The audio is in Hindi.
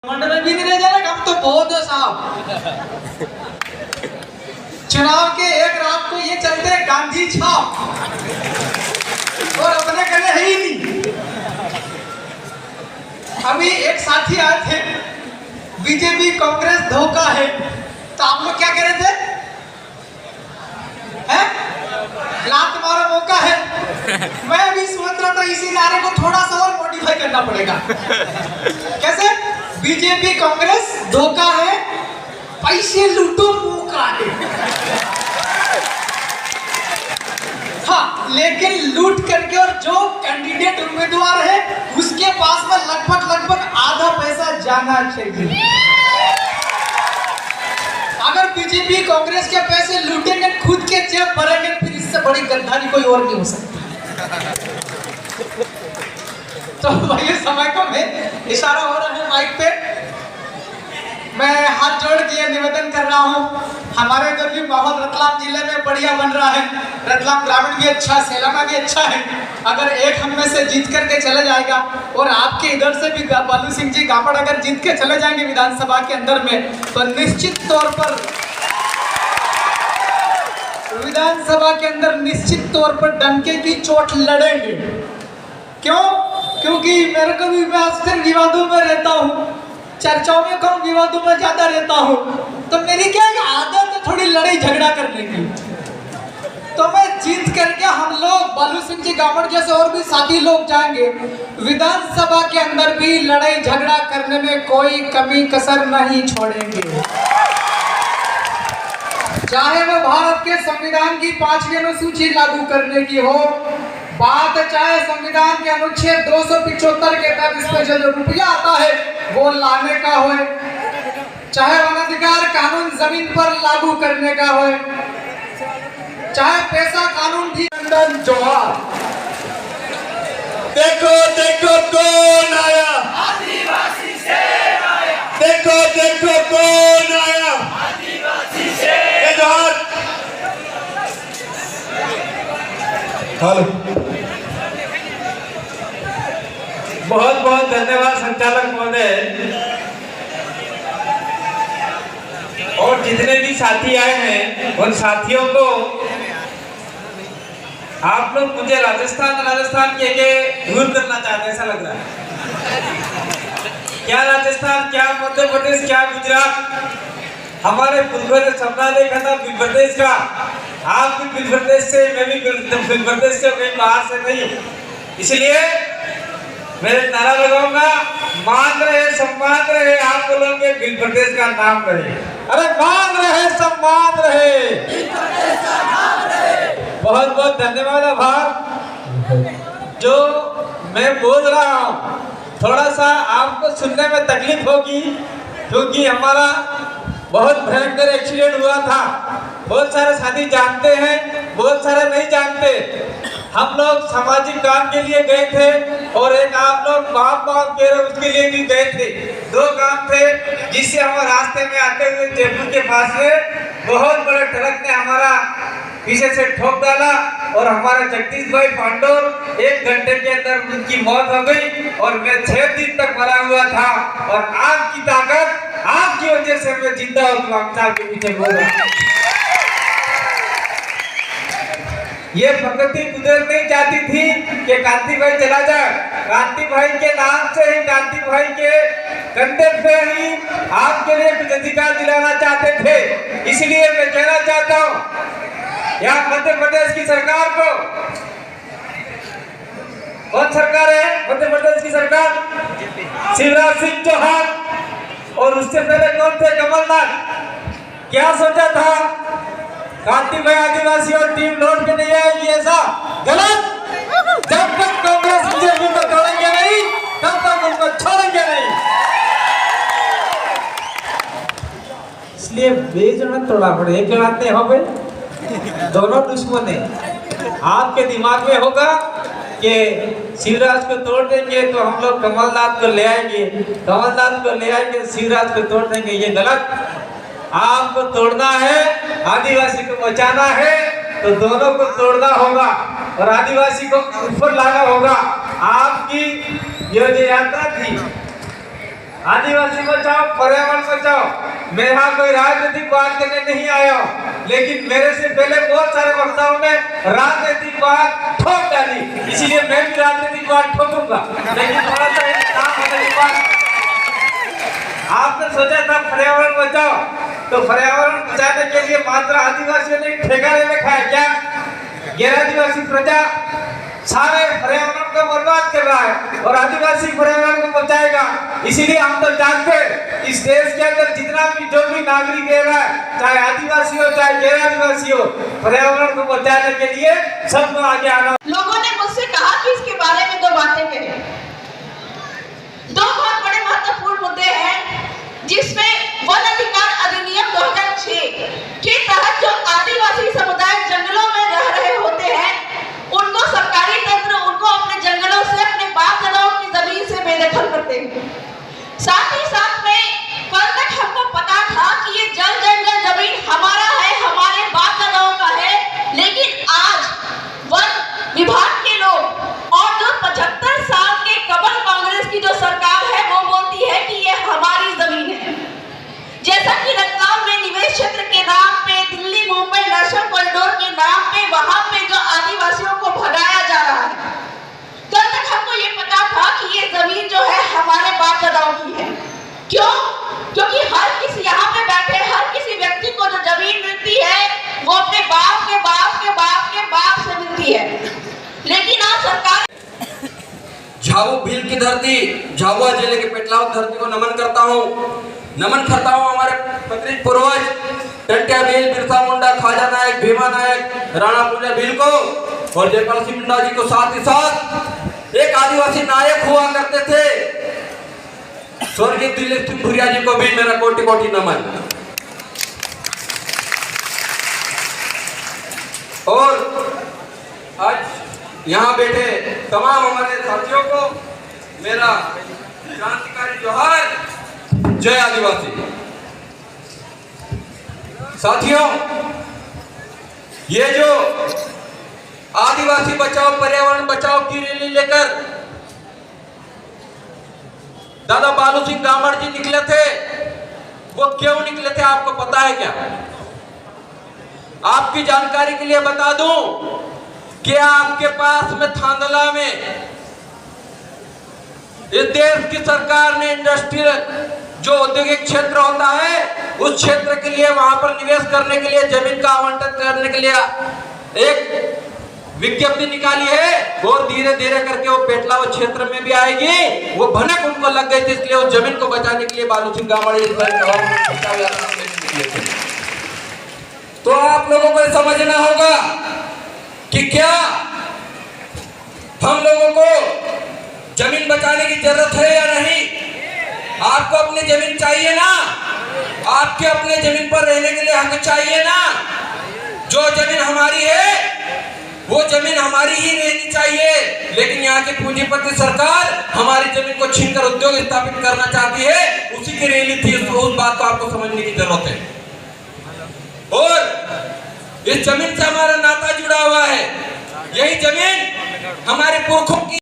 मंडल में भी नहीं रह जाना, हम तो बहुत है साहब। चुनाव के एक रात को ये चलते हैं गांधी छाप और अपने कने है ही नहीं। अभी एक साथी आए थे, बीजेपी कांग्रेस धोखा है, तो आप लोग क्या कह रहे थे? हैं? लात मारो मौका है। मैं भी सोच रहा था इसी नारे को थोड़ा सा और मॉडिफाई करना पड़ेगा। कैसे? बीजेपी कांग्रेस धोखा है, पैसे लूटो मौका है। हाँ, लेकिन लूट करके और जो कैंडिडेट उम्मीदवार है उसके पास में लगभग आधा पैसा जाना चाहिए। अगर बीजेपी कांग्रेस के पैसे लूटेंगे, खुद के जेब भरेंगे, फिर इससे बड़ी गद्दारी कोई और नहीं हो सकती। तो भाई समय को मैं इशारा हो रहा है माइक पे, मैं हाथ जोड़ के निवेदन कर रहा हूँ। हमारे इधर भी माहौल रतलाम जिले में बढ़िया बन रहा है। रतलाम ग्रामीण भी अच्छा, सेलाना भी अच्छा है। अगर एक हम में से जीत करके चले जाएगा और आपके इधर से भी बालू सिंह जी गामड़ अगर जीत के चले जाएंगे विधानसभा के अंदर में, तो निश्चित तौर पर विधानसभा के अंदर निश्चित तौर पर डंके की चोट लड़ेंगे। क्यों? क्योंकि मेरे को भी, मैं अक्सर विवादों में रहता हूँ, चर्चाओं में कम, विवादों में ज्यादा रहता हूँ, तो मेरी क्या आदत है थोड़ी लड़ाई झगड़ा करने की। तो मैं जीत करके हम लोग बालू सिंह जी गामड़ जैसे और भी साथी लोग जाएंगे विधानसभा के अंदर भी लड़ाई झगड़ा करने में कोई कमी कसर नहीं छोड़ेंगे। चाहे वो भारत के संविधान की 5वीं अनुसूची लागू करने की हो, बात चाहे संविधान के अनुच्छेद 275 के तहत इस पे जो रुपया आता है वो लाने का हो, चाहे वनाधिकार कानून जमीन पर लागू करने का हो, चाहे पैसा कानून भी। लंदन जोहार। देखो देखो कौन आया, आदिवासी शेर आया। देखो देखो कौन आया, आदिवासी शेर। जोहार। हेलो, बहुत बहुत धन्यवाद संचालक महोदय। और जितने भी साथी आए हैं उन साथियों को, आप लोग मुझे राजस्थान के दूर करना चाहते हैं ऐसा लग रहा है। क्या राजस्थान, क्या मध्य प्रदेश, क्या गुजरात? हमारे पुरखों ने सपना देखा था मध्य प्रदेश का। आप भी मध्य प्रदेश से, मैं भी मध्य प्रदेश से, कहीं बाहर से नहीं। इसलिए मैं नारा लगाऊंगा, मान रहे सम्मान रहे, आप लोगों के मध्य प्रदेश का नाम रहे। अरे मान रहे सम्मान रहे, बहुत बहुत धन्यवाद। आभार। जो मैं बोल रहा हूँ थोड़ा सा आपको सुनने में तकलीफ होगी, क्योंकि हमारा बहुत भयंकर एक्सीडेंट हुआ था। बहुत सारे साथी जानते हैं, बहुत सारे नहीं जानते। हम लोग सामाजिक काम के लिए गए थे और एक आप लोग महात्मा कह रहे उसके लिए भी गए थे। 2 काम थे, जिससे हम रास्ते में आते हुए जयपुर के पास में बहुत बड़े ट्रक ने हमारा पीछे से ठोक डाला और हमारा जगदीश भाई पांडोर 1 घंटे के अंदर उनकी मौत हो गई और मैं 6 दिन तक मरा हुआ था। और आपकी ताकत, आपकी वजह से मैं जिंदा हूँ। साहब के पीछे बोल रहा हूँ। ये प्रकृति कुदरत नहीं चाहती थी कि कांति भाई चला जाए। कांति भाई के नाम से ही, कांति भाई के कंधे पे ही आपके लिए कुछ अधिकार दिलाना चाहते थे। इसलिए मैं कहना चाहता हूँ यहाँ मध्य प्रदेश की सरकार को, कौन सरकार है मध्य प्रदेश की सरकार? शिवराज सिंह चौहान। और उससे पहले कौन थे? कमलनाथ। क्या सोचा था? कांति भाई आदिवासी और टीम लौट के नहीं आएगी, ऐसा गलत। जब तक कांग्रेस बीजेपी को तोड़ेंगे नहीं, तब तक उनको छोड़ेंगे नहीं। इसलिए बेजन तोड़ा पड़े, एक जनाते हो गए, दोनों दुश्मन है। आपके दिमाग में होगा कि शिवराज को तोड़ देंगे तो हम लोग कमलनाथ को ले आएंगे, कमलनाथ को ले आएंगे शिवराज को तोड़ देंगे। ये गलत। आपको तोड़ना है, आदिवासी को बचाना है, तो दोनों को तोड़ना होगा और आदिवासी को ऊपर लाना होगा। आपकी ये जो यात्रा थी आदिवासी बचाओ, पर्यावरण बचाओ। मैं यहाँ कोई राजनीतिक बात करने नहीं आया हूँ, लेकिन मेरे से पहले बहुत सारे वक्ताओं ने राजनीतिक बात ठोक डाली, इसीलिए मैं भी राजनीतिक बात ठोकूंगा। लेकिन थोड़ा सा काम होने के बाद आपने सोचा था पर्यावरण बचाओ, तो पर्यावरण बचाने के लिए मात्र आदिवासियों ने ठेका ले रखा है क्या? गैर आदिवासी प्रजा सारे पर्यावरण को बर्बाद कर रहा है और आदिवासी पर्यावरण को बचाएगा। इसीलिए हम तो जानते हैं इस देश के अंदर जितना भी जो भी नागरिक रह रहा है, चाहे आदिवासी हो चाहे गैर आदिवासी हो, पर्यावरण को बचाने के लिए सबको आगे आना। लोगों ने मुझसे कहा कि इसके बारे में 2 बातें करें। 2 बहुत बड़े महत्वपूर्ण मुद्दे हैं जिसमें वन अधिकार अधिनियम 2006 के तहत जो आदिवासी समुदाय जंगलों में रह रहे होते हैं, उनको सरकारी तंत्र उनको अपने जंगलों से, अपने बाप दादाओं की जमीन से बेदखल करते हैं। साथ ही साथ में कल तक हमको पता था कि ये जंगल जमीन हमारा है, हमारे बाप दादाओं का है, लेकिन आज वन विभाग के लोग और जो 75 साल के कमल कांग्रेस की जो सरकार है वो बोलती है कि ये हमारी जमीन है। जैसा कि रतलाम में निवेश क्षेत्र के नाम पे, दिल्ली मुंबई नेशनल कॉरिडोर के नाम पे वहां पे जो आदिवासियों को भगाया जा रहा है, कल तक हमको ये पता था कि ये जमीन जो है हमारे बाप दादाओं की है। क्यों? क्योंकि हर किसी यहाँ पे बैठे हर किसी व्यक्ति को जो जमीन मिलती है वो अपने बाप के बाप के बाप के बाप से मिलती है। लेकिन आज सरकार झाबू भील की धरती, झाबुआ जिले के पेटलाव धरती को नमन करता हूँ हमारे पूर्वज टंट्या भील, बिरसा मुंडा, खाजा नायक, भीमा नायक, राणा पूजा भील को और जयपाल सिंह मुंडा जी को। साथ ही साथ एक आदिवासी नायक हुआ करते थे स्वर्गीय दिलीप सिंह भुरिया जी को भी मेरा कोटि कोटि नमन। और आज यहाँ बैठे तमाम हमारे साथियों को मेरा क्रांतिकारी जोहार। जय आदिवासी। साथियों, ये जो आदिवासी बचाओ पर्यावरण बचाओ की रैली लेकर दादा बालू सिंह गामड़ जी निकले थे, वो क्यों निकले थे आपको पता है क्या? आपकी जानकारी के लिए बता दूं कि आपके पास में थांदला में इस देश की सरकार ने इंडस्ट्रियल जो औद्योगिक क्षेत्र होता है उस क्षेत्र के लिए वहां पर निवेश करने के लिए जमीन का आवंटन करने के लिए एक विज्ञप्ति निकाली है और धीरे धीरे करके वो पेटलाव क्षेत्र में भी आएगी। वो भनक उनको लग गई थी, इसलिए वो जमीन को बचाने के लिए बालू सिंह गामड़ तो आप लोगों को समझना होगा कि क्या हम लोगों को जमीन बचाने की जरूरत है या नहीं। आपको अपनी जमीन चाहिए ना, आपके अपने जमीन पर रहने के लिए हक चाहिए ना। जो जमीन हमारी है वो जमीन हमारी ही रहनी चाहिए, लेकिन यहाँ की पूंजीपति सरकार हमारी जमीन को छीनकर उद्योग स्थापित करना चाहती है। उसी की रैली थी, उस बात को आपको समझने की जरूरत है। और इस जमीन से हमारा नाता जुड़ा हुआ है। यही जमीन हमारे पुरखों की